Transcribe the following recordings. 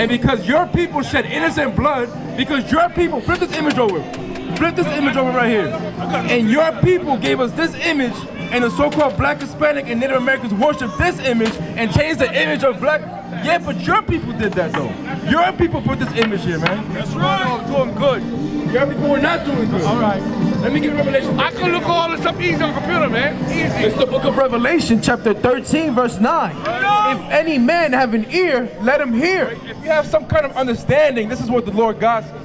And because your people shed innocent blood, because your people, flip this image over. Flip this image over right here. And your people gave us this image, and the so-called black, Hispanic, and Native Americans worship this image and changed the image of black. Yeah, but your people did that though. Your people put this image here, man. That's right. I was doing good. Your people were not doing good. All right. Let me get Revelation. I can look all this up easy on the computer, man. Easy. It's the book of Revelation, chapter 13, verse 9. If any man have an ear, let him hear. If you have some kind of understanding, this is what the Lord God says.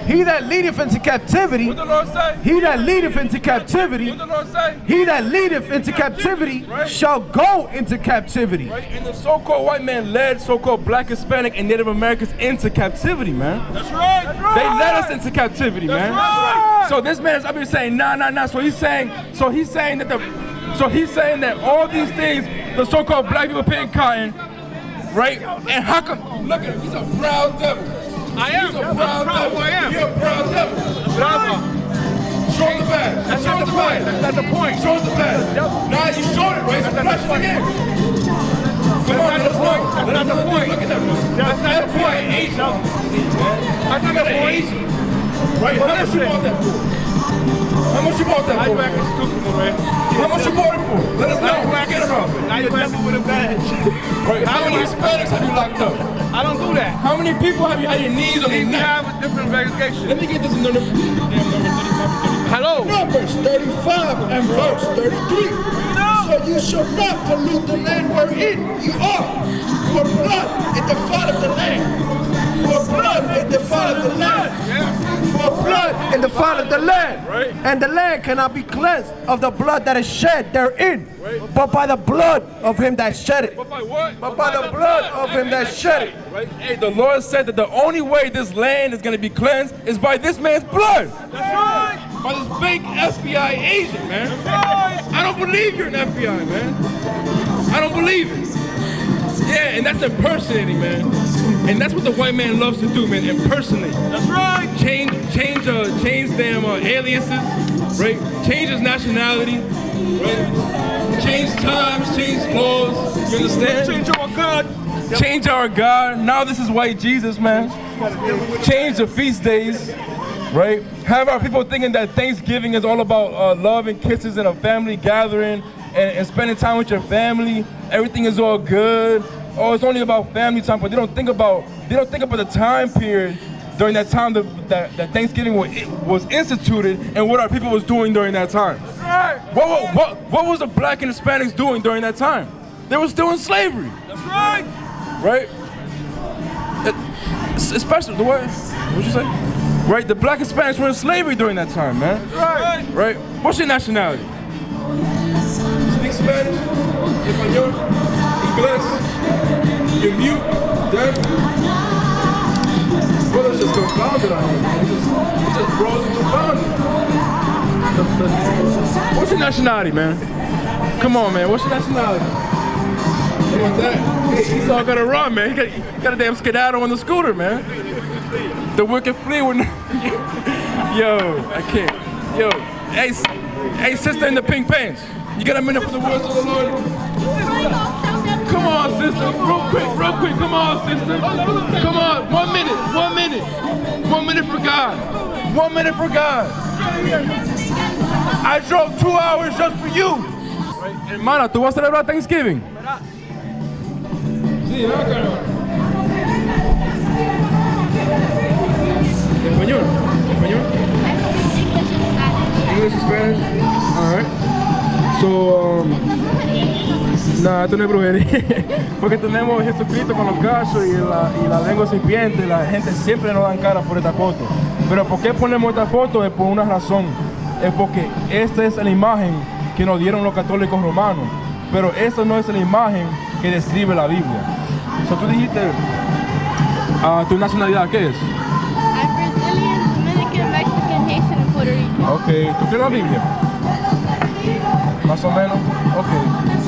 He that leadeth into captivity, What the Lord say? he that leadeth into captivity, What the Lord say? he that leadeth into captivity shall go into captivity. Right? And the so-called white man led so-called black, Hispanic, and Native Americans into captivity, man. That's right. That's right. They led us into captivity, man. right. So this man is up here saying, nah. So he's saying that all these things, the so-called black people paying cotton, right? And how come? Look at him. He's a proud devil. I am. He's a proud devil. I am. You're a proud devil. Bravo. Show the badge. That's not the point. That's not the point. Show us the badge. Nah, you showed it, right? So flash it again. Come on, let's go. That's not the point. Look at that one. That's not the point. Asian. That's not the point. Right? How much you bought that for? How much you bought that Now for? you acting stupid, man. How much you bought it for? Let us know. Now you Get acting it up. stupid. Now you acting with a badge. Right. How many Hispanics have you locked up? I don't do that. How many people have you had your knees on We your neck? have a different verification. Let me get this in number 35. Hello. Numbers 35 and verse 33. So you shall not pollute the land wherein you are, for blood it defileth the land. For blood it defileth the land. For blood and the fall of the land, Right. and the land cannot be cleansed of the blood that is shed therein, but by the blood of him that shed it. But by what? But by the blood of him that shed it. Right? Hey, the Lord said that the only way this land is going to be cleansed is by this man's blood. That's right. By this fake FBI agent, man. I don't believe you're an FBI, man. I don't believe it. Yeah, and that's impersonating, man. And that's what the white man loves to do, man, impersonate. That's right. Change damn aliases, right? Change his nationality, right? Change times, change laws, you understand? Change our God. Change our God. Now this is white Jesus, man. Change the feast days, right? Have our people thinking that Thanksgiving is all about love and kisses and a family gathering and spending time with your family. Everything is all good. Oh, it's only about family time, but they don't think about the time period during that time that Thanksgiving was instituted and what our people was doing during that time. Right. What was the black and Hispanics doing during that time? They were still in slavery. That's right. Right? Especially the what? What'd you say? Right? The black Hispanics were in slavery during that time, man. Right. Right? What's your nationality? Speak Spanish? Español? English? You're mute? Deaf? Brothers just confounded on here, man. It just bros and confounded. What's your nationality, man? Come on, man. What's your nationality? You want that? He's all gotta run, man. He got a damn skedaddle on the scooter, man. The wicked flee with Yo, I can't. Yo, hey, sister in the pink pants. You got a minute for the words of the Lord? Come on, sister. Real quick. Come on, sister. Come on. 1 minute. 1 minute. 1 minute for God. 1 minute for God. I drove 2 hours just for you. Right. Hermana, ¿tú vas a celebrar Thanksgiving? Sí, acá. Español. English and Spanish. All right. So, nada, esto no es brujería. Porque tenemos a Jesucristo con los cachos y la lengua serpiente. La gente siempre nos dan cara por esta foto. Pero ¿por qué ponemos esta foto? Es por una razón. Es porque esta es la imagen que nos dieron los católicos romanos. Pero esta no es la imagen que describe la Biblia. So, tú dijiste, ¿tu nacionalidad qué es? I'm Brazilian, Dominican, Mexican, Haitian, and Puerto Rican. Ok, ¿tú crees la Biblia? Más o menos. Ok.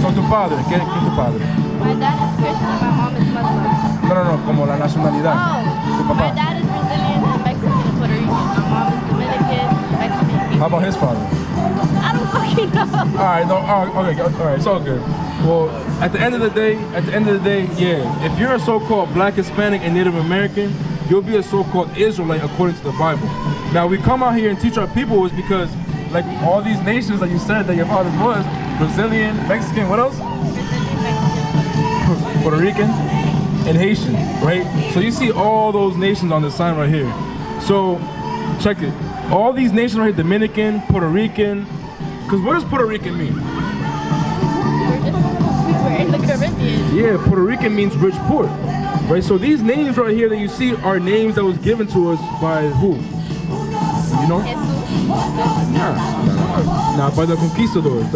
¿Son tu padre? ¿Qué es tu padre? My dad is Christian and my mom is Muslim. No, como la nacionalidad. Tu Oh, papá. my dad is Brazilian and Mexican and Puerto Rican. My mom is Dominican, Mexican, Haitian. How about his father? I don't fucking know. All right, no, okay, all right, it's all good. Well, at the end of the day, yeah, if you're a so-called Black, Hispanic, and Native American, you'll be a so-called Israelite according to the Bible. Now, we come out here and teach our people is because, like, all these nations that you said that your father was, Brazilian, Mexican, what else? Puerto Rican, and Haitian, right? So you see all those nations on the sign right here. So, check it. All these nations right here, Dominican, Puerto Rican, because what does Puerto Rican mean? We're in the Caribbean. Yeah, Puerto Rican means rich port, right? So these names right here that you see are names that was given to us by who? You know? Nah, by the conquistadores,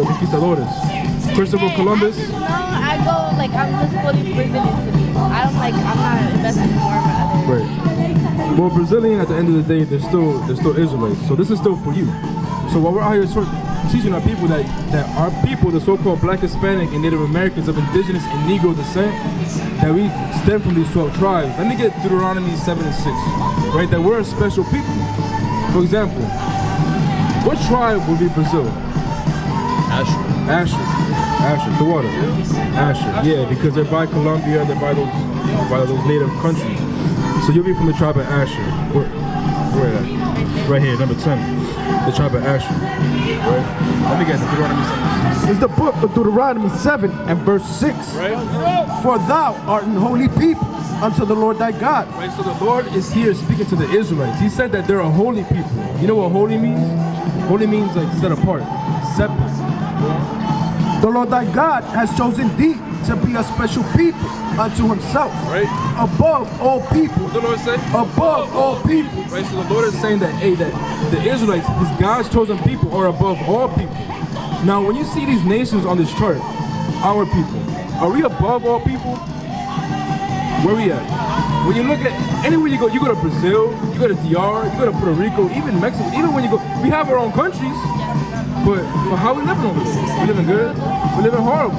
Christopher Columbus. I just know, I go, like, I'm just fully Brazilian to me. I'm not investing more in other. Right. Well, Brazilian at the end of the day, they're still Israelites. So this is still for you. So while we're out here teaching our people that our people, the so-called Black, Hispanic, and Native Americans of indigenous and Negro descent, that we stem from these 12 tribes. Let me get Deuteronomy 7 and 6, right? That we're a special people. For example, what tribe would be Brazil? Asher. The water. Asher. Yeah, because they're by Colombia, they're by those native countries. So you'll be from the tribe of Asher. Where at? Right here, number 10. The tribe of Asher. Right? Let me get the Deuteronomy 7. It's the book of Deuteronomy 7 and verse 6. Right? For thou art an holy people unto the Lord thy God. Right, so the Lord is here speaking to the Israelites. He said that they're a holy people. You know what holy means? Holy means like set apart, separate. The Lord thy God has chosen thee to be a special people unto himself. Right. Above all people. What the Lord say? Above all people. Right, so the Lord is saying that, hey, that the Israelites, his God's chosen people, are above all people. Now, when you see these nations on this chart, our people, are we above all people? Where we at? When you look at, anywhere you go to Brazil, you go to DR, you go to Puerto Rico, even Mexico, even when you go, we have our own countries, but how we living over there? We living good? We living horrible.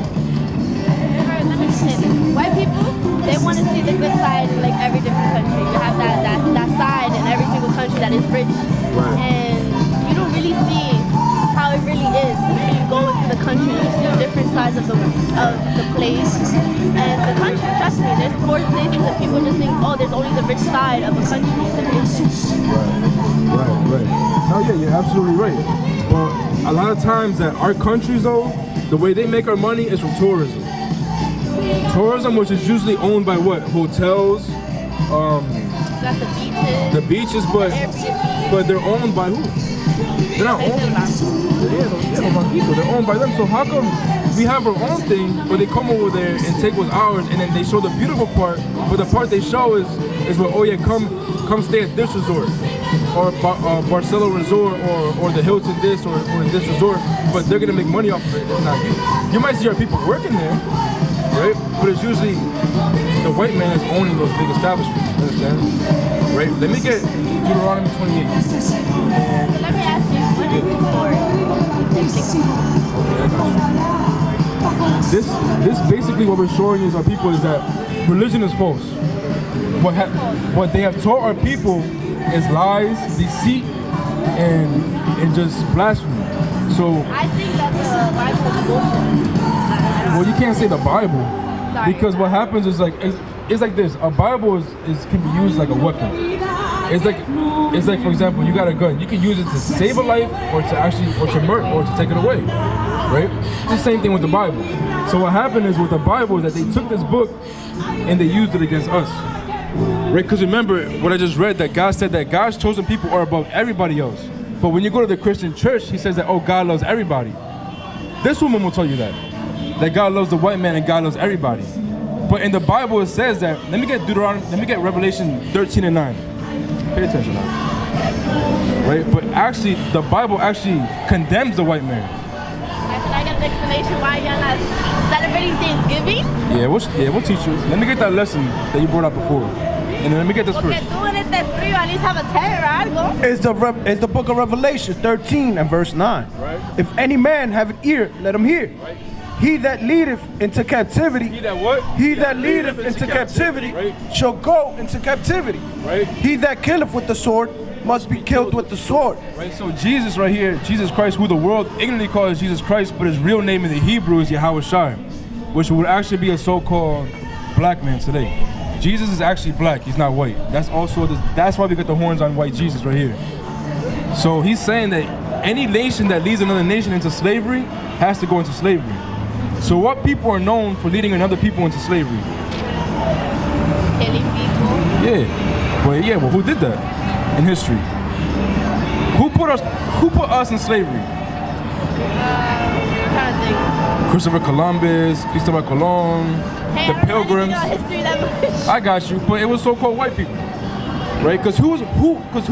White people, they want to see the good side in like every different country. You have that side in every single country that is rich. Right. And you don't really see how it really is until you go into the country. You see different sides of the place and the country. Trust me, there's more places that people just think, oh, there's only the rich side of a country. Right. Oh yeah, you're absolutely right. But a lot of times that our countries though, the way they make our money is from tourism. Tourism, which is usually owned by what? Hotels, Got the beaches, but they're owned by who? They're not owned. They're owned by them. So how come we have our own thing, but they come over there and take what's ours, and then they show the beautiful part, but the part they show is what? Oh yeah, come stay at this resort, or Barcelona Resort, or the Hilton this, or this resort, but they're gonna make money off of it. It's not you. You might see our people working there, right? But it's usually the white man is owning those big establishments. Understand? Right? Let me get Deuteronomy 28. So let me ask you, what is the story? This basically what we're showing is our people is that religion is false. What they have taught our people is lies, deceit, and just blasphemy. So I think that the Bible is bullshit. well, you can't say the Bible because what happens is like it's like this. A Bible can be used like a weapon. It's like for example, you got a gun. You can use it to save a life or to murder or to take it away. Right? It's the same thing with the Bible. So what happened is with the Bible is that they took this book and they used it against us. Right? Because remember what I just read, that God said that God's chosen people are above everybody else. But when you go to the Christian church, he says that, oh, God loves everybody. This woman will tell you that God loves the white man and God loves everybody. But in the Bible it says that, let me get Revelation 13 and 9. Pay attention now. Right? But actually, the Bible actually condemns the white man. Can I get an explanation why y'all not celebrating Thanksgiving? Yeah, we'll teach you. Let me get that lesson that you brought up before. And then let me get this first. At least have a tent or algo. It's the book of Revelation 13 and verse 9. Right. If any man have an ear, let him hear. Right. He that leadeth into captivity. He that what? He that leadeth into captivity right, shall go into captivity. Right. He that killeth with the sword must be killed with the sword. Right. So Jesus right here, Jesus Christ, who the world ignorantly calls Jesus Christ, but his real name in the Hebrew is Yahweh Shai. which would actually be a so-called black man today. Jesus is actually black, he's not white. That's why we got the horns on white Jesus right here. So he's saying that any nation that leads another nation into slavery has to go into slavery. So what people are known for leading another people into slavery? Killing people. Yeah, well, who did that in history? Who put us in slavery? I'm trying to think. Christopher Columbus, Cristobal Colon, Hey, the I don't Pilgrims. know history that much. I got you, but it was so-called white people, right? Because who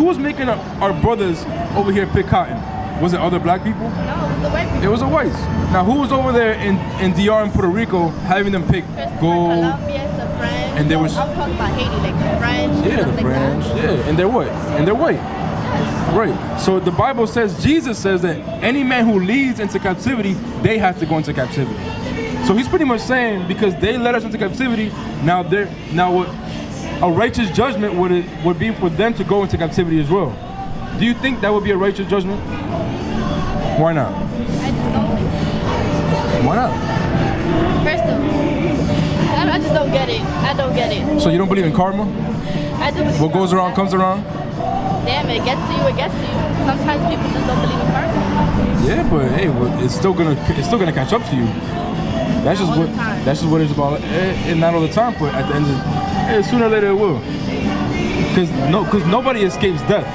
was making our brothers over here pick cotton? Was it other black people? No, it was the white people. It was the whites. Now, who was over there in DR and Puerto Rico having them pick gold? Columbia, the French. And there was- I'm talking about Haiti, like the French. Yeah, the stuff like French. that. Yeah, and they're what? And they're white. Right. So the Bible says, Jesus says that any man who leads into captivity, they have to go into captivity. So he's pretty much saying because they led us into captivity, now what a righteous judgment would be for them to go into captivity as well. Do you think that would be a righteous judgment? Why not? I just don't think so. Why not? First of all, I just don't get it. I don't get it. So you don't believe in karma? I do believe What goes in around karma. comes around? Damn, it gets to you, it gets to you. Sometimes people just don't believe in karma. Yeah, but hey, well, it's still gonna catch up to you. That's Not just all what the time. that's just what it's about. And not all the time, but at the end of sooner or later it will. Because nobody escapes death.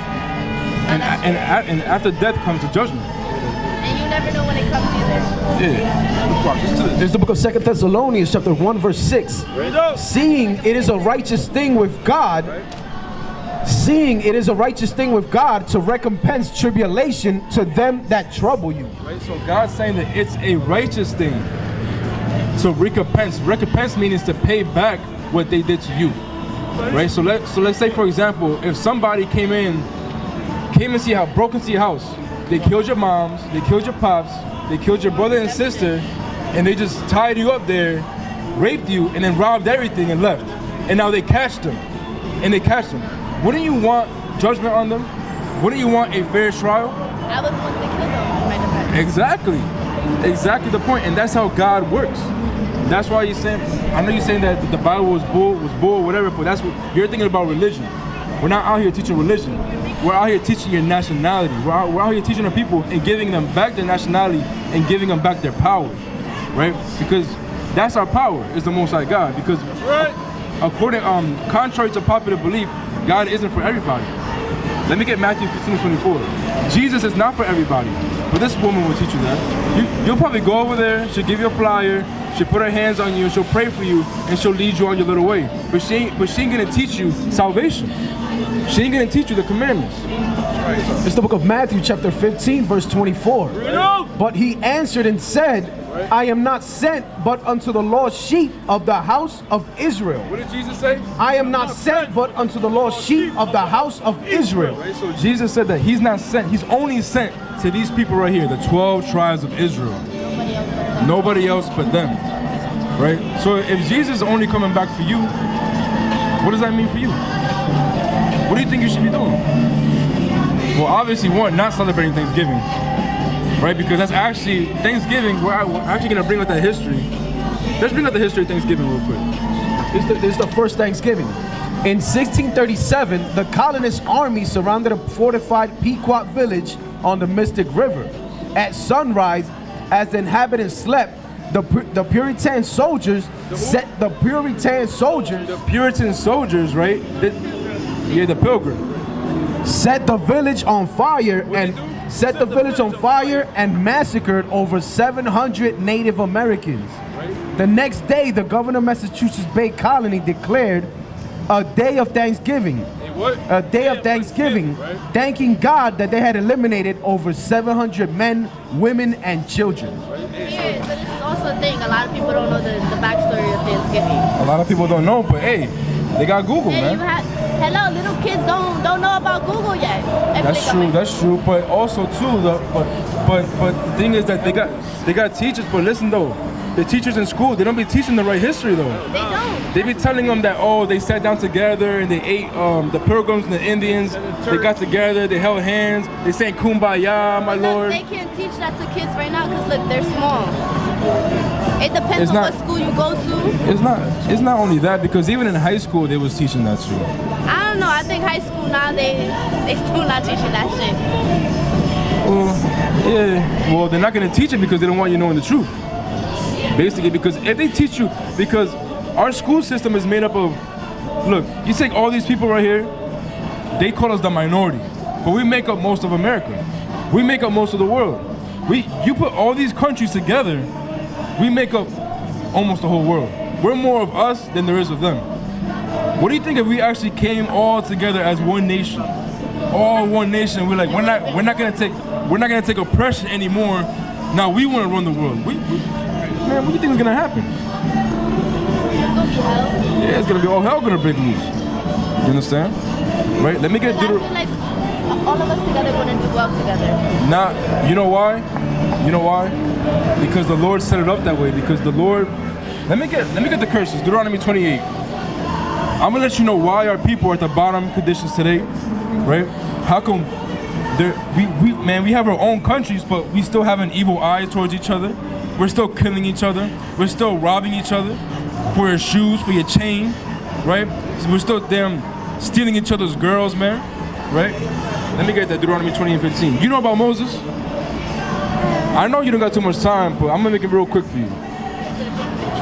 And after death comes the judgment. And you never know when it comes either. Yeah. Watch, listen to this. There's the book of 2 Thessalonians chapter 1 verse 6. Seeing it is a righteous thing with God, to recompense tribulation to them that trouble you. Right? So God's saying that it's a righteous thing to recompense. Recompense means to pay back what they did to you. Right? So let's say, for example, if somebody came and broke into your house, they killed your moms, they killed your pops, they killed your brother and sister, and they just tied you up there, raped you, and then robbed everything and left. And now they catched them. Wouldn't you want judgment on them? Wouldn't you want a fair trial? I would want to kill them right away. Exactly the point, and that's how God works. That's why you're saying, I know you're saying that the Bible was bull, whatever, but that's what you're thinking about religion. We're not out here teaching religion. We're out here teaching your nationality. We're out here teaching the people and giving them back their nationality and giving them back their power, right? Because that's our power, is the Most High God. Because contrary to popular belief, God isn't for everybody. Let me get Matthew 15:24. Jesus is not for everybody, but this woman will teach you that. You'll probably go over there, she'll give you a flyer, she'll put her hands on you, she'll pray for you, and she'll lead you on your little way. But she ain't gonna teach you salvation. She ain't gonna teach you the commandments. It's the book of Matthew chapter 15 verse 24. But he answered and said, I am not sent but unto the lost sheep of the house of Israel. What did Jesus say? I am not sent but unto the lost sheep of the house of Israel. Right, so Jesus said that he's not sent, he's only sent to these people right here, the 12 tribes of Israel. Nobody else but them. Right? So if Jesus is only coming back for you, what does that mean for you? What do you think you should be doing? Well, obviously, one, not celebrating Thanksgiving, right? Because that's actually, Thanksgiving, we're actually going to bring up that history. Let's bring up the history of Thanksgiving real quick. This is the first Thanksgiving. In 1637, the colonist army surrounded a fortified Pequot village on the Mystic River. At sunrise, as the inhabitants slept, the Puritan soldiers, right? The Pilgrim. Set the village on fire and massacred over 700 Native Americans. Right. The next day, the governor of Massachusetts Bay Colony declared a day of Thanksgiving. A day of Thanksgiving, thanking God that they had eliminated over 700 men, women, and children. Yeah, but this is also a thing. A lot of people don't know the backstory of Thanksgiving. A lot of people don't know, but hey, they got Google, man. Hello, little kids don't know about Google yet. That's true. But also too, but the thing is that they got teachers. But listen though, the teachers in school, they don't be teaching the right history though. They don't. They be telling them that they sat down together and they ate the Pilgrims and the Indians. They got together, they held hands, they sang Kumbaya, my Lord. They can't teach that to kids right now because look, they're small. It depends It's on not- what school you go to. It's not only that, because even in high school they was teaching that too. I don't know. I think high school now they still not teaching that shit. Well, yeah. Well, they're not gonna teach it because they don't want you knowing the truth. Basically, because if they teach you, because our school system is made up of, look, you take all these people right here, they call us the minority, but we make up most of America. We make up most of the world. You put all these countries together, we make up almost the whole world. We're more of us than there is of them. What do you think if we actually came all together as one nation? All one nation. We're like, we're not gonna take oppression anymore. Now we want to run the world. Man, what do you think is gonna happen? It's gonna be hell. Yeah, it's gonna be all hell gonna break loose. You understand? Right? Let me get I feel like all of us together wouldn't do well together. Nah, you know why? You know why? Because the Lord set it up that way. Because the Lord, let me get the curses. Deuteronomy 28. I'm gonna let you know why our people are at the bottom conditions today, right? How come we have our own countries, but we still have an evil eye towards each other. We're still killing each other. We're still robbing each other for your shoes, for your chain, right? So we're still stealing each other's girls, man, right? Let me get that Deuteronomy 20 and 15. You know about Moses? I know you don't got too much time, but I'm gonna make it real quick for you.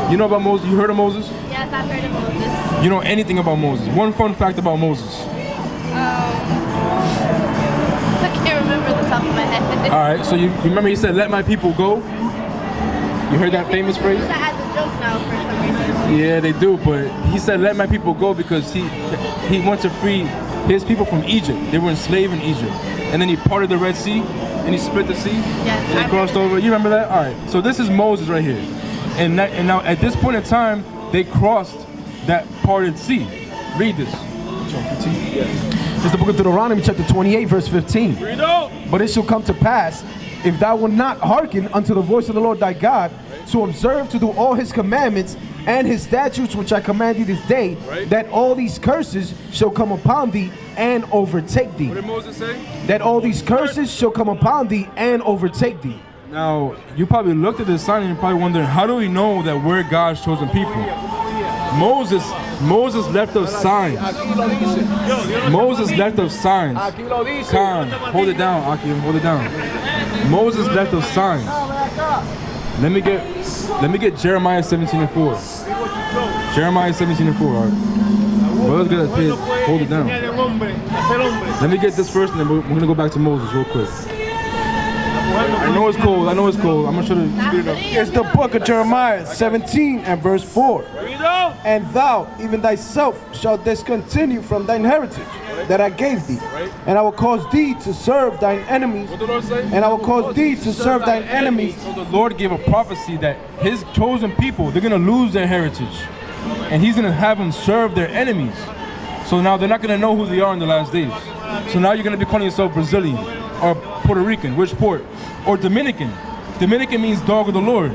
You know about Moses? You heard of Moses? Yes, I've heard of Moses. You know anything about Moses? One fun fact about Moses. I can't remember the top of my head. All right, so you remember he said, "Let my people go." You heard that famous phrase? Use that as a joke now for some reason. Yeah, they do, but he said, "Let my people go," because he wants to free his people from Egypt. They were enslaved in Egypt, and then he parted the Red Sea, and he split the sea, Yes, and they I crossed over. You remember that? All right. So this is Moses right here, and now at this point in time, they crossed that parted sea. Read this. It's the book of Deuteronomy, chapter 28, verse 15. Read out. But it shall come to pass, if thou wilt not hearken unto the voice of the Lord thy God, to observe to do all his commandments and his statutes which I command thee this day, that all these curses shall come upon thee and overtake thee. What did Moses say? That all these curses shall come upon thee and overtake thee. Now, you probably looked at this sign and you're probably wondering, how do we know that we're God's chosen people? Moses left us signs. Moses left us signs. Khan, hold it down, Aki, hold it down. Moses left us signs. Let me get Jeremiah 17 and 4. Jeremiah 17 and 4, all right. Brother's gonna hold it down. Let me get this first and then we're gonna go back to Moses real quick. I know it's cold, I'm gonna try to speed it up. It's the book of Jeremiah 17 and verse 4. Read out. And thou, even thyself, shalt discontinue from thine heritage that I gave thee. And I will cause thee to serve thine enemies. What did the Lord say? And I will cause thee to serve thine enemies. So the Lord gave a prophecy that his chosen people, they're gonna lose their heritage. And he's gonna have them serve their enemies. So now they're not gonna know who they are in the last days. So now you're gonna be calling yourself Brazilian or Puerto Rican, which port? Or Dominican. Dominican means dog of the Lord.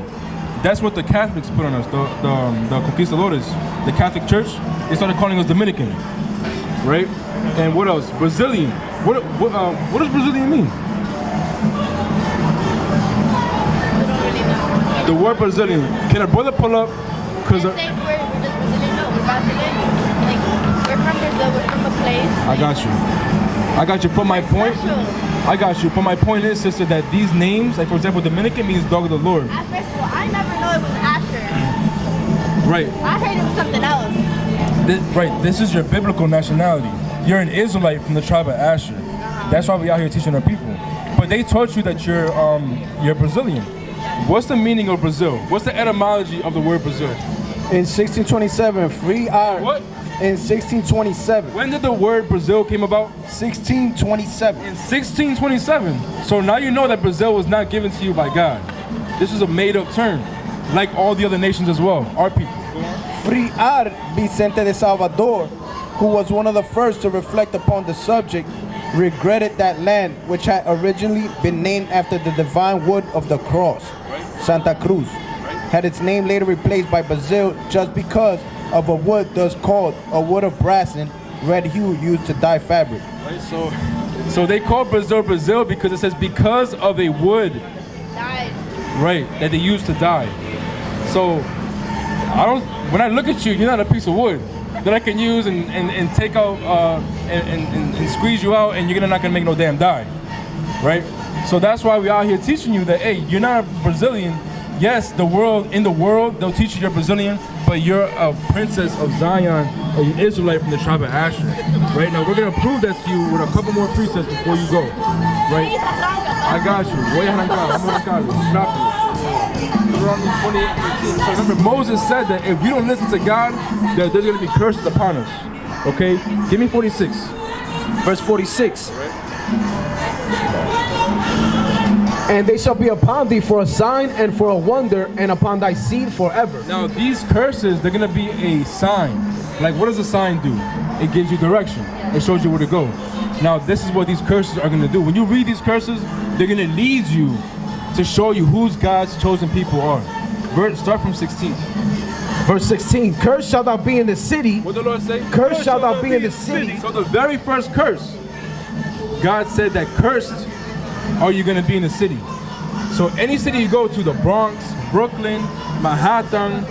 That's what the Catholics put on us, the conquistadores. The Catholic Church, they started calling us Dominican, right? And what else? Brazilian. What does Brazilian mean? The word Brazilian. Can a brother pull up? Cause We're just Brazilian. No, we're Brazilian. Like, we're from Brazil. We're from a place. I got you. But my point. I got you. But my point is, sister, that these names, like for example, Dominican means dog of the Lord. At first of all, I never know it was Asher. Right. I heard it was something else. Right. This is your biblical nationality. You're an Israelite from the tribe of Asher. That's why we out here teaching our people. But they taught you that you're Brazilian. What's the meaning of Brazil? What's the etymology of the word Brazil? In 1627, free our. What? In 1627. When did the word Brazil came about? 1627. In 1627. So now you know that Brazil was not given to you by God. This is a made-up term, like all the other nations as well, our people. Friar Vicente de Salvador, who was one of the first to reflect upon the subject, regretted that land, which had originally been named after the divine wood of the cross, Santa Cruz, had its name later replaced by Brazil just because of a wood thus called a wood of brassen, red hue used to dye fabric. Right, so they call Brazil Brazil because it says because of a wood. Died. right, that they used to die. So when I look at you, you're not a piece of wood that I can use and take out and squeeze you out, and you're not gonna make no damn dye, right? So that's why we out here teaching you that, hey, you're not a Brazilian. Yes, in the world they'll teach you you're Brazilian, but you're a princess of Zion, an Israelite from the tribe of Asher. Right now, we're gonna prove that to you with a couple more precepts before you go. Right? I got you. Voy a arrancar. I'm gonna arrancar. Rápido. Deuteronomy 28:13. So remember, Moses said that if we don't listen to God, that there's gonna be curses upon us. Okay? Give me 46. Verse 46. And they shall be upon thee for a sign and for a wonder, and upon thy seed forever. Now these curses, they're gonna be a sign. Like, what does a sign do? It gives you direction. It shows you where to go. Now this is what these curses are gonna do. When you read these curses, they're gonna lead you to show you whose God's chosen people are. Start from 16. Verse 16. Cursed shalt thou be in the city. What did the Lord say? Cursed shalt thou be in the city. So the very first curse, God said that cursed are you gonna be in the city. So any city you go to, the Bronx, Brooklyn, Manhattan,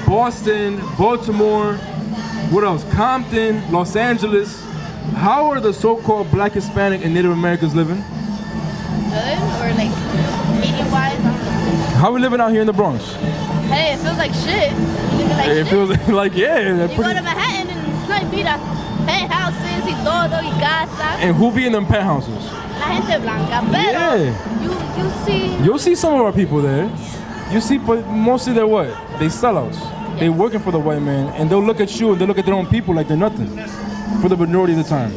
Boston, Baltimore, what else? Compton, Los Angeles. How are the so-called Black, Hispanic, and Native Americans living? Good, or like medium-wise, I don't know. How are we living out here in the Bronx? Hey, it feels like shit. You live like It shit. feels like, yeah. You go to Manhattan and no, mira, penthouses y todo y casa. And who be in them penthouses? La gente blanca, pero Yeah. you see. You'll see some of our people there. You see, but mostly they're what? They sellouts. They working for the white man, and they'll look at you and they'll look at their own people like they're nothing for the majority of the time.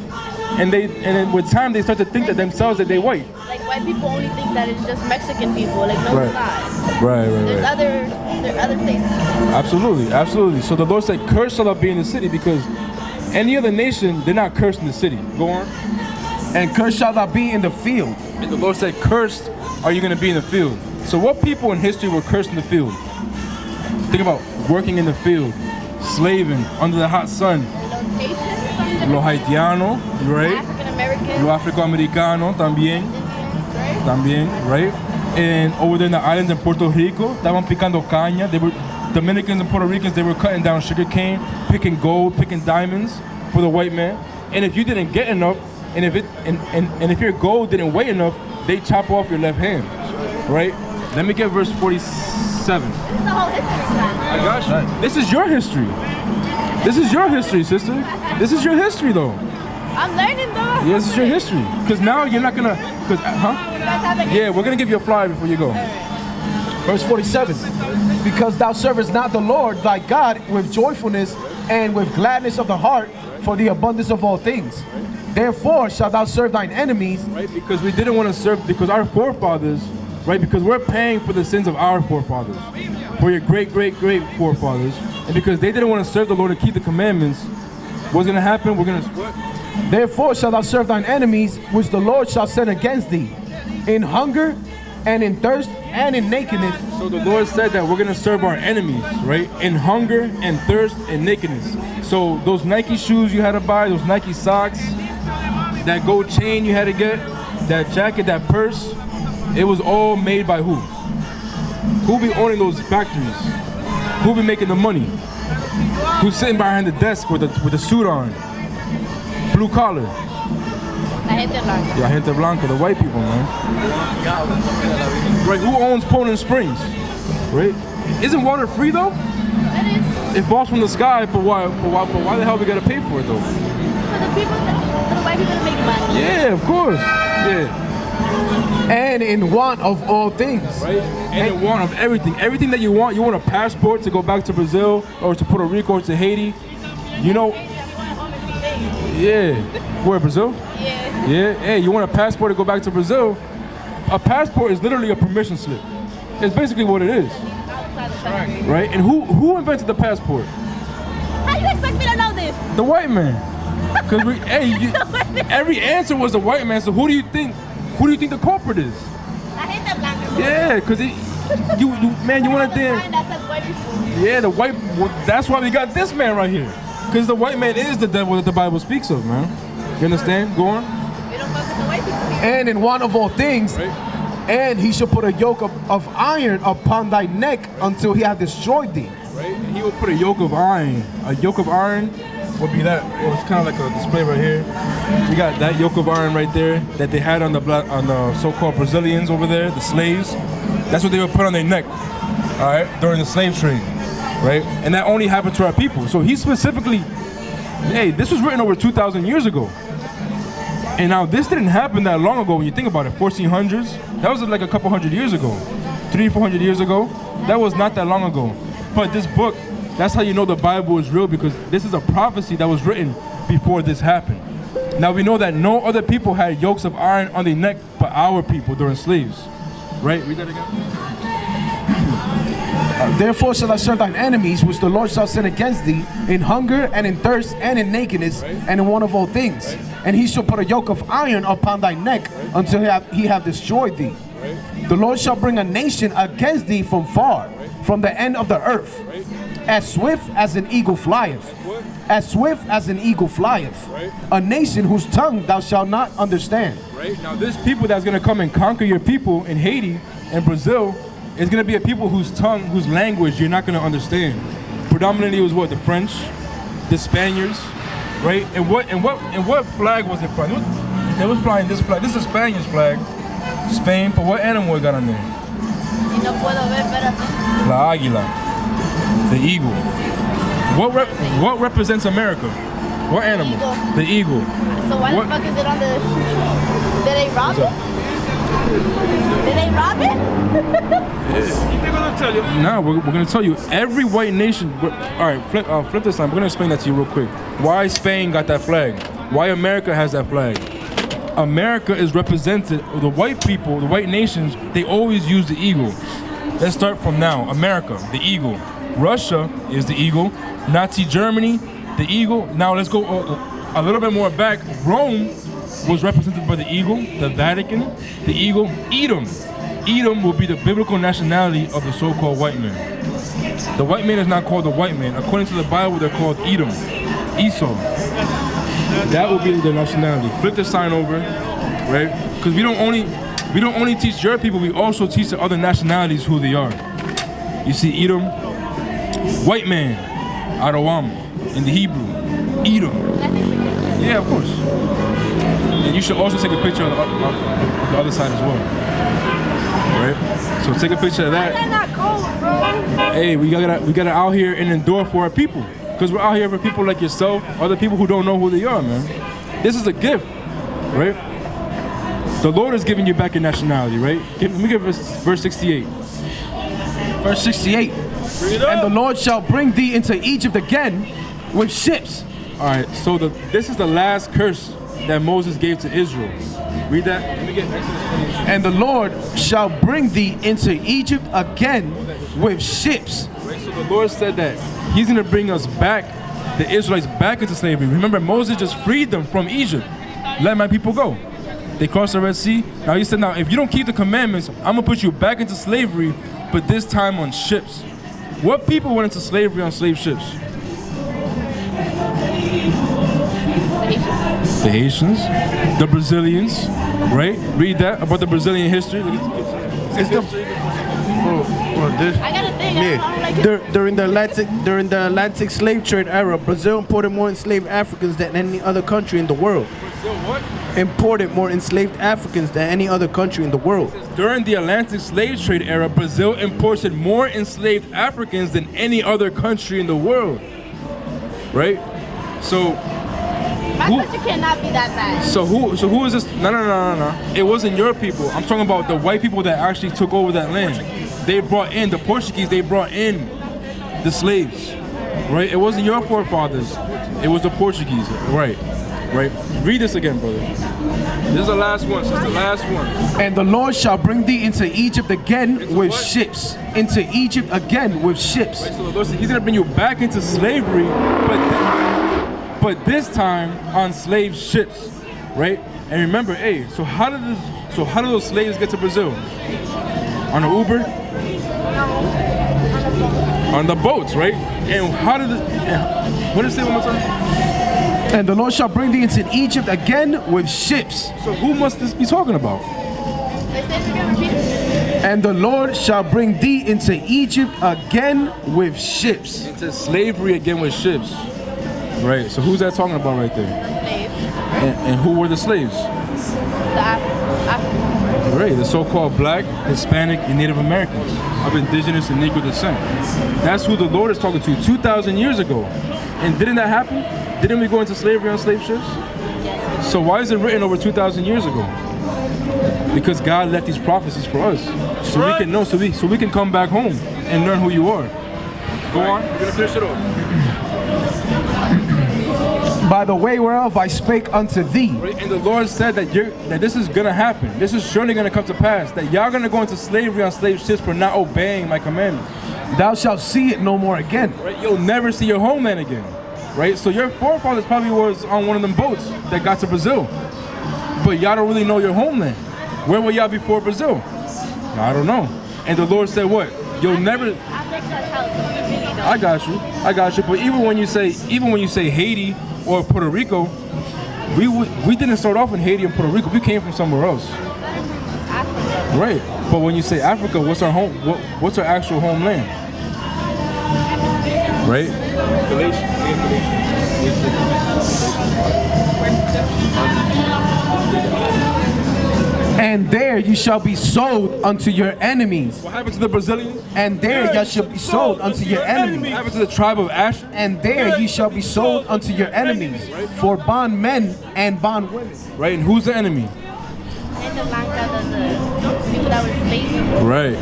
And then with time they start to think that themselves that they white. Like white people only think that it's just Mexican people. Like no, it's not. Right. There's other places. Absolutely. So the Lord said, "Cursed shall thou be in the city," because any other nation, they're not cursed in the city. Go on. And cursed shalt thou be in the field. And the Lord said, "Cursed are you going to be in the field." So what people in history were cursed in the field? Think about working in the field, slaving under the hot sun. Los haitianos, right? African Americans. Los afroamericanos también, Right? también, right? And over there in the islands in Puerto Rico, estaban picando caña. They were Dominicans and Puerto Ricans. They were cutting down sugar cane, picking gold, picking diamonds for the white man. And if you didn't get enough, and if your gold didn't weigh enough, they chop off your left hand, right? Let me get verse 47. This is the whole history class. I got you. This is your history. This is your history, sister. This is your history, though. I'm learning though. Yeah, this is your history. Because now you're not gonna, You guys have a Yeah, we're gonna give you a flyer before you go. Verse 47. Because thou servest not the Lord thy God with joyfulness and with gladness of the heart for the abundance of all things. Therefore shalt thou serve thine enemies. Right? Because we didn't want to serve, because our forefathers, right? Because we're paying for the sins of our forefathers, for your great forefathers. And because they didn't want to serve the Lord and keep the commandments, what's gonna happen? We're gonna what? Therefore shalt thou serve thine enemies, which the Lord shall send against thee, in hunger and in thirst and in nakedness. So the Lord said that we're gonna serve our enemies, right? In hunger and thirst and nakedness. So those Nike shoes you had to buy, those Nike socks, that gold chain you had to get, that jacket, that purse, it was all made by who? Who be owning those factories? Who be making the money? Who's sitting behind the desk with a suit on? Blue collar. La gente blanca. La gente blanca, the white people, man. Right, who owns Poland Springs? Right? Isn't water free though? It is It falls from the sky, but why the hell we gotta pay for it though? for the people, for the white people to make money. Yeah, of course. Yeah. And in want of all things. Right? And in want of everything. Everything that you want a passport to go back to Brazil or to Puerto Rico or to Haiti. You know, yeah. Where, Brazil? Yeah. Yeah. Hey, you want a passport to go back to Brazil? A passport is literally a permission slip. It's basically what it is. Outside the country. Right? And who invented the passport? How you expect me to know this? The white man. Because every answer was the white man. So who do you think the culprit is? La gente blanca. Yeah, because you want to damn. That says white people. Yeah, that's why we got this man right here. Because the white man is the devil that the Bible speaks of, man. You understand? Go on. We don't fuck with the white people here. And in want of all things. Right. And he shall put a yoke of iron upon thy neck until he have destroyed thee. Right? And he will put a yoke of iron. A yoke of iron would be that. Well, it's kind of like a display right here. We got that yoke of iron right there that they had on the so-called Brazilians over there, the slaves. That's what they would put on their neck, all right, during the slave trade, right? And that only happened to our people. So he specifically, hey, this was written over 2,000 years ago. And now this didn't happen that long ago when you think about it, 1400s. That was like a couple hundred years ago, 300-400 years ago. That was not that long ago. But this book, that's how you know the Bible is real, because this is a prophecy that was written before this happened. Now we know that no other people had yokes of iron on their neck but our people during slaves. Right? Read that again. Therefore shall I serve thine enemies, which the Lord shall send against thee, in hunger and in thirst and in nakedness and in want of all things. And he shall put a yoke of iron upon thy neck until he have destroyed thee. The Lord shall bring a nation against thee from far, from the end of the earth. As swift as an eagle flieth. As swift as an eagle flieth. A nation whose tongue thou shalt not understand. Right? Now this people that's going to come and conquer your people in Haiti and Brazil is going to be a people whose tongue, whose language you're not going to understand. Predominantly it was what? The French, the Spaniards, right? And what flag was it from? They was flying this flag. This is a Spaniard's flag. Spain, but what animal it got on there? La águila, the eagle. What represents America? What animal? The eagle. So why the fuck is it on the... Did they rob it? Did they rob it? They're gonna tell you. No, we're going to tell you. Every white nation... All right, flip this time. We're going to explain that to you real quick. Why Spain got that flag? Why America has that flag? America is represented, the white people, the white nations, they always use the eagle. Let's start from now. America, the eagle. Russia is the eagle. Nazi Germany, the eagle. Now let's go a little bit more back. Rome was represented by the eagle. The Vatican, the eagle. Edom. Edom will be the biblical nationality of the so-called white man. The white man is not called the white man. According to the Bible, they're called Edom. Esau. That will be the nationality. Flip the sign over, right? Because we don't only teach your people, we also teach the other nationalities who they are. You see Edom, white man, Arawam, in the Hebrew, Edom. Yeah, of course. And you should also take a picture of the other side as well, right? So take a picture of that. Not cold, bro. Hey, we gotta out here and endure for our people. Because we're out here for people like yourself, other people who don't know who they are, man. This is a gift, right? The Lord is giving you back your nationality, right? Let me give verse 68. Verse 68. And the Lord shall bring thee into Egypt again with ships. All right, so this is the last curse that Moses gave to Israel. Read that. Let me get Exodus 20. And the Lord shall bring thee into Egypt again with ships. Right, so the Lord said that He's going to bring us back, the Israelites back into slavery. Remember, Moses just freed them from Egypt. Let my people go. They crossed the Red Sea. Now He said, now if you don't keep the commandments, I'm going to put you back into slavery, but this time on ships. What people went into slavery on slave ships? The Haitians, the Brazilians, right? Read that about the Brazilian history. It's the this. I got a thing. I don't like it. During the Atlantic slave trade era, Brazil imported more enslaved Africans than any other country in the world. Brazil what? Imported more enslaved Africans than any other country in the world. During the Atlantic slave trade era, Brazil imported more enslaved Africans than any other country in the world. Right? So My country cannot be that bad. So who is this? No. It wasn't your people. I'm talking about the white people that actually took over that land. They brought in the Portuguese. They brought in the slaves, right? It wasn't your forefathers. It was the Portuguese, right? Read this again, brother. This is the last one. This is the last one. And the Lord shall bring thee into Egypt again with ships. Into Egypt again with ships. Right, so the Lord said He's gonna bring you back into slavery, but this time on slave ships, right? And remember, hey, so how did those slaves get to Brazil? On an Uber? On the boats, right? And how did what did it say one more time? And the Lord shall bring thee into Egypt again with ships. So who must this be talking about? They say it again, repeat it. And the Lord shall bring thee into Egypt again with ships. Into slavery again with ships. Right, so who's that talking about right there? Slaves. And who were the slaves? The African. Right, the so-called black, Hispanic, and Native Americans of indigenous and Negro descent. That's who the Lord is talking to 2,000 years ago. And didn't that happen? Didn't we go into slavery on slave ships? So why is it written over 2,000 years ago? Because God left these prophecies for us, so we can know, so we can come back home and learn who you are. Go on. We're gonna finish it off. By the way whereof I spake unto thee. Right? And the Lord said that this is gonna happen. This is surely gonna come to pass. That y'all gonna go into slavery on slave ships for not obeying my commandments. Thou shalt see it no more again. Right? You'll never see your homeland again. Right? So your forefathers probably was on one of them boats that got to Brazil. But y'all don't really know your homeland. Where were y'all before Brazil? I don't know. And the Lord said what? You'll never. I got you. But even when you say Haiti or Puerto Rico, we didn't start off in Haiti and Puerto Rico. We came from somewhere else. Right. But when you say Africa, what's our home? What's our actual homeland? Right. And there you shall be sold unto your enemies. What happened to the Brazilians? And there you shall be sold unto your enemies. What happened to the tribe of Asher? And there you shall be sold unto your enemies for bondmen and bondwomen. Right, and who's the enemy? And the people that were slaves. Right.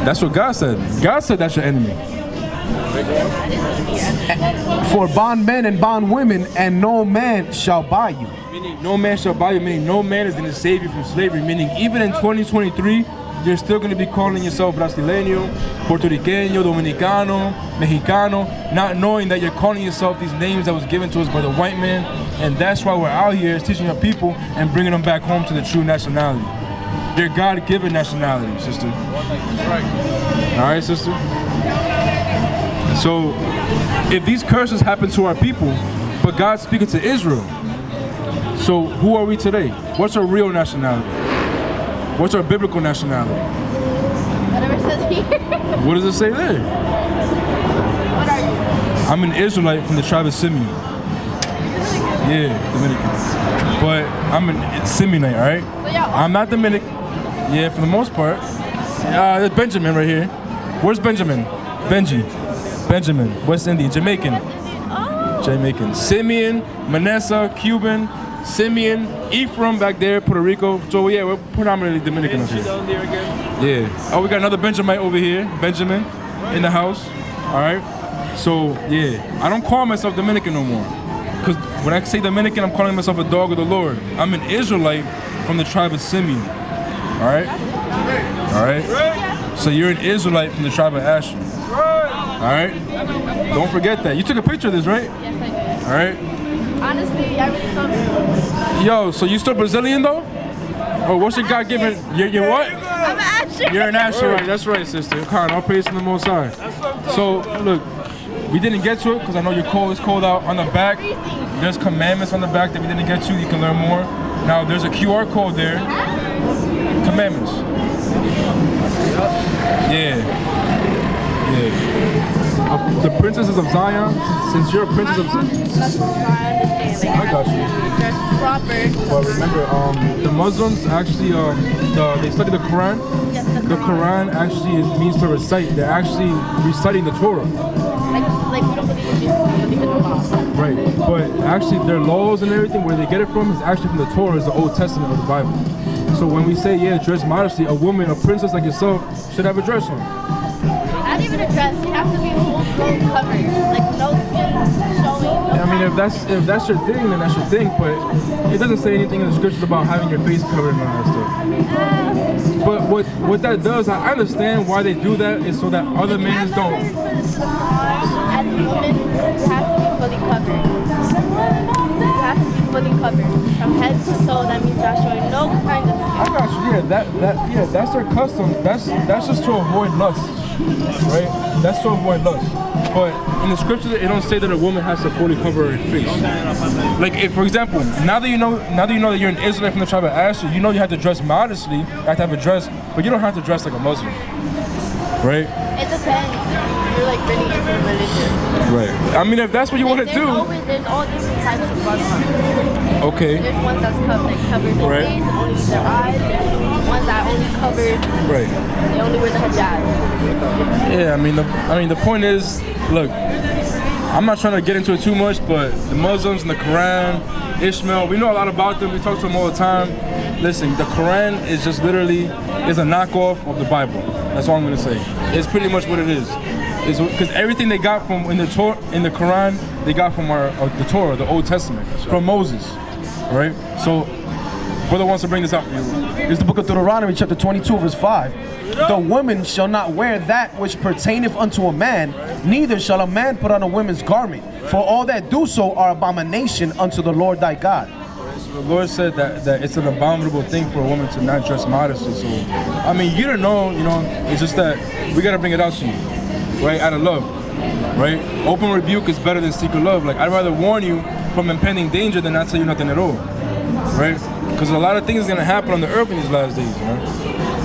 That's what God said. God said that's your enemy. For bondmen and bondwomen, and no man shall buy you. Meaning no man shall buy you, meaning no man is going to save you from slavery. Meaning even in 2023, you're still going to be calling yourself Brasileño, Puerto Riqueño, Dominicano, Mexicano, not knowing that you're calling yourself these names that was given to us by the white man. And that's why we're out here teaching our people and bringing them back home to the true nationality. Their God-given nationality, sister. All right, sister? So, if these curses happen to our people, but God's speaking to Israel, so who are we today? What's our real nationality? What's our biblical nationality? Whatever it says here. What does it say there? What are you? I'm an Israelite from the tribe of Simeon. Yeah, Dominican. But I'm a Simeonite, all right? So y'all I'm not Dominican. Yeah, for the most part. There's Benjamin right here. Where's Benjamin? Benjamin, West Indian, Jamaican. Oh. Jamaican. Simeon, Manasseh, Cuban, Simeon, Ephraim back there, Puerto Rico. So yeah, we're predominantly Dominican up here. Down there again. Yeah. Oh, we got another Benjamin over here. Benjamin in the house. All right. So yeah, I don't call myself Dominican no more. Because when I say Dominican, I'm calling myself a dog of the Lord. I'm an Israelite from the tribe of Simeon. All right. All right. So you're an Israelite from the tribe of Asher. All right. Don't forget that. You took a picture of this, right? Yes, I did. All right. Honestly, I really told you. Yo, so you still Brazilian though? Or what's your God-given? You're what? I'm an Asher. You're an Asherite. That's right, sister. Kind, all praise to the Most High. So look, we didn't get to it because I know your call is called out on the back. There's commandments on the back that we didn't get to. You can learn more. Now there's a QR code there. Commandments. Yeah. The princesses of Zion, since you're a princess of Zion. I got you. There's proper. Well, remember, the Muslims actually, they study the Quran. Yes, The Quran actually means to recite. They're actually reciting the Torah. Like we don't believe in Jesus, we believe in the law. Right. But actually, their laws and everything, where they get it from, is actually from the Torah, is the Old Testament of the Bible. So when we say, yeah, dress modestly, a woman, a princess like yourself, should have a dress on. Not even a dress. You have to be full-blown covered, like no skin showing. No I mean, if that's your thing, then that's your thing. But it doesn't say anything in the scriptures about having your face covered and all that stuff. But what that does, I understand why they do that, is so that other men don't. As a woman, you have to be fully covered. You have to be fully covered from head to toe. That means not showing no kind of skin. I got you. Yeah, that's their custom. That's just to avoid lust, right? That's to avoid lust. But in the scriptures, it don't say that a woman has to fully cover her face. Like, if, for example, now that you know that you're an Israelite from the tribe of Asher, you know you have to dress modestly. You have to have a dress, but you don't have to dress like a Muslim, right? It depends. You're like really into religion. Right. I mean, if that's what you want to do. There's all different types of Muslims. Okay. There's ones that's covered their Right. face, only their eyes. There's ones that only covered. Right. They only wear the hijab. Yeah, I mean the point is, look, I'm not trying to get into it too much, but the Muslims and the Quran, Ishmael, we know a lot about them. We talk to them all the time. Listen, the Quran is just literally is a knockoff of the Bible. That's all I'm gonna say. It's pretty much what it is. It's because everything they got from in the Quran, they got from the Torah, the Old Testament, from Moses, right? So, brother wants to bring this out for you. It's the book of Deuteronomy, chapter 22, verse 5. The woman shall not wear that which pertaineth unto a man, neither shall a man put on a woman's garment. For all that do so are abomination unto the Lord thy God. So the Lord said that it's an abominable thing for a woman to not dress modestly. So, I mean, you don't know, it's just that we got to bring it out to you, right, out of love, right? Open rebuke is better than secret love. Like, I'd rather warn you from impending danger than not tell you nothing at all, right? Because a lot of things are going to happen on the earth in these last days, man.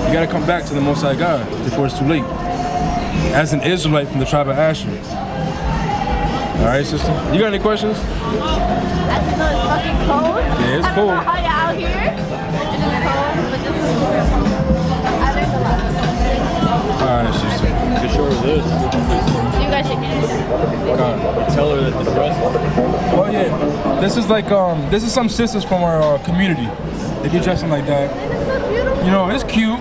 You got to come back to the Most High God before it's too late. As an Israelite from the tribe of Asher. All right, sister? You got any questions? I just know it's fucking cold. Yeah, it's I don't cold. know how you're out here. It is cold, but this is I learned a lot. All right, sister. You sure of this? You guys should get it. Tell her that the dress. Well, yeah. This is like this is some sisters from our community. They be dressing like that. It's so beautiful. It's cute.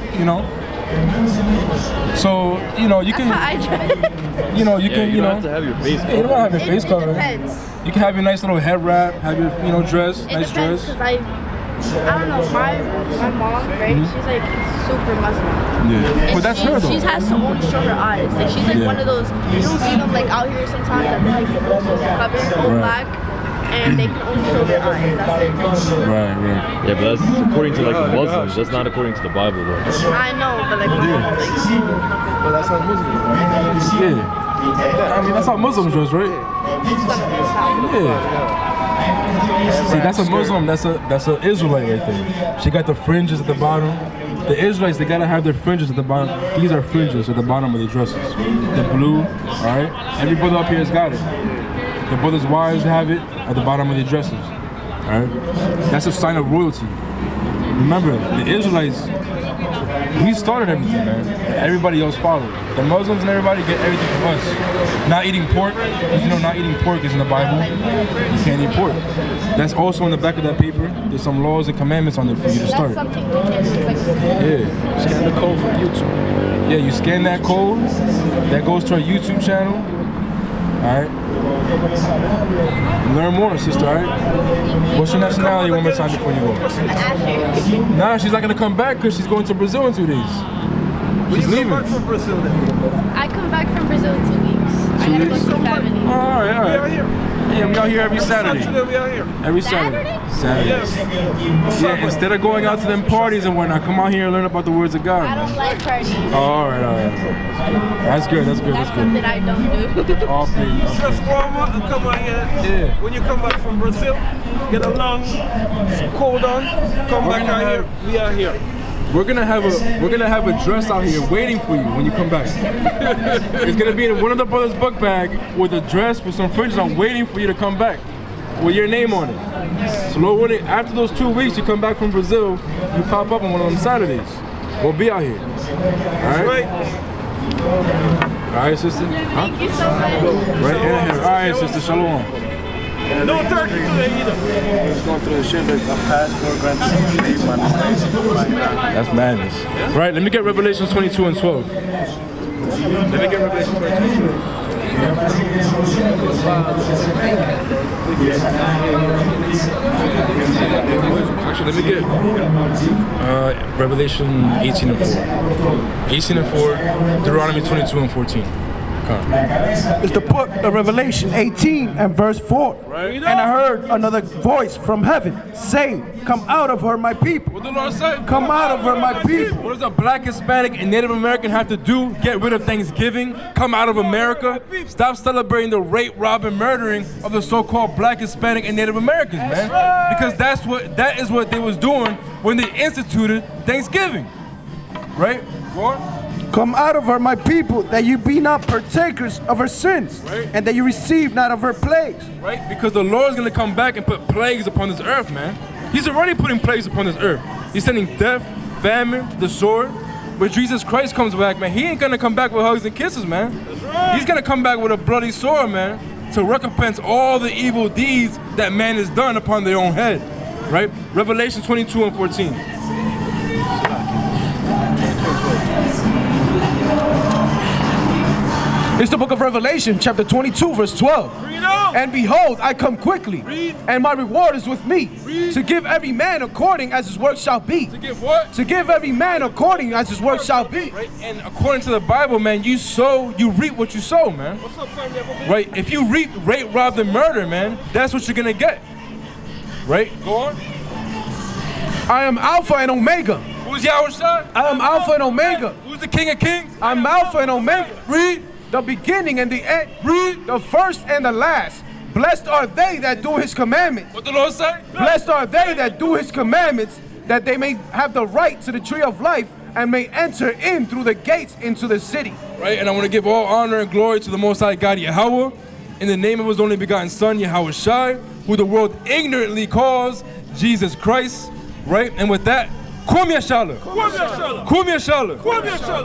So you can. That's how I dress. You can. You don't have to have your face Yeah, you don't have your face It covered. depends. You can have your nice little head wrap. Have your dress. It Nice depends dress. because I don't know, my mom, right? She's like super Muslim. Yeah. And But that's her though. She has to only show her eyes. Like she's like Yeah. one of those. You don't see them like out here sometimes that they're like covered all Right. black, and they can only show their eyes. That's it. Right. Yeah, but that's according to like the Muslims. That's not according to the Bible, though. I know, but like, my mom's like But that's how Muslims are. Yeah. I mean, that's how Muslims dress, right? Yeah. See, that's a Muslim. That's a Israelite right there. She got the fringes at the bottom. The Israelites, they gotta have their fringes at the bottom. These are fringes at the bottom of the dresses. The blue, all right. Every brother up here has got it. The brothers' wives have it at the bottom of their dresses. All right. That's a sign of royalty. Remember, the Israelites, we started everything, man. Everybody else followed. The Muslims and everybody get everything from us. Not eating pork, because not eating pork is in the Bible. You can't eat pork. That's also on the back of that paper. There's some laws and commandments on there for you to that's start. something we can do. Like, Yeah. Scan the code from YouTube. Yeah, you scan that code. That goes to our YouTube channel. All right. Learn more, sister. All right. What's your nationality one more time before you go? Asher. Nah, she's not gonna come back because she's going to Brazil in 2 days. She's leaving. I come back from Brazil in 2 weeks. I gotta go see family. All right. Yeah, we out here every Saturday. We are here. Every Saturday. Yeah, instead of going out to them parties and whatnot, come out here and learn about the words of God. I don't like parties. All right. That's good. That's something I don't do. All praise. Just warm up and come on here. Yeah. When you come back from Brazil, get a long coat on, come back out here. We are here. We're gonna have a dress out here waiting for you when you come back. It's gonna be in one of the brothers' book bag with a dress with some fringes on, waiting for you to come back with your name on it. So Lord willing, after those 2 weeks, you come back from Brazil, you pop up on one of them Saturdays. We'll be out here. All right. All right, sister. Thank you so much. Right in here. All right, sister. Shalom. No turkey today either. That's madness. Right, let me get Revelation 22 and 12. Actually, let me get Revelation 18 and 4. 18 and 4, Deuteronomy 22 and 14. It's the book of Revelation 18 and verse 4. Right. And I heard another voice from heaven saying, "Come out of her, my people. What the Lord say? Come out of her, my people." What does a black, Hispanic, and Native American have to do? Get rid of Thanksgiving? Come out of America? Stop celebrating the rape, rob, and murdering of the so-called black, Hispanic, and Native Americans, man. Because that is what they was doing when they instituted Thanksgiving. Right? Go on. Come out of her, my people, that you be not partakers of her sins, Right. and that you receive not of her plagues. Right? Because the Lord's gonna come back and put plagues upon this earth, man. He's already putting plagues upon this earth. He's sending death, famine, the sword. But Jesus Christ comes back, man. He ain't gonna come back with hugs and kisses, man. He's gonna come back with a bloody sword, man, to recompense all the evil deeds that man has done upon their own head. Right? Revelation 22 and 14. It's the book of Revelation, chapter 22, verse 12. Read on. And behold, I come quickly, Read. and my reward is with me, Read. to give every man according as his work shall be. To give what? To give every man according as his work shall be. Right? And according to the Bible, man, you sow, you reap what you sow, man. What's up, family? Right? If you reap rape, rob, and murder, man, that's what you're gonna get. Right? Go on. I am Alpha and Omega. Who's Yahushua? I am Alpha and Omega. Who's the King of Kings? I'm Alpha and Omega. Read. The beginning and the end. Read. The first and the last. Blessed are they that do his commandments. What the Lord say? Blessed are they that do his commandments, that they may have the right to the tree of life and may enter in through the gates into the city. Right? And I want to give all honor and glory to the Most High God, Yahweh, in the name of his only begotten Son, Yahushua, who the world ignorantly calls Jesus Christ. Right? And with that, Kum Yashala. Kum Yashala. Kum Yashala. Kum Yashala.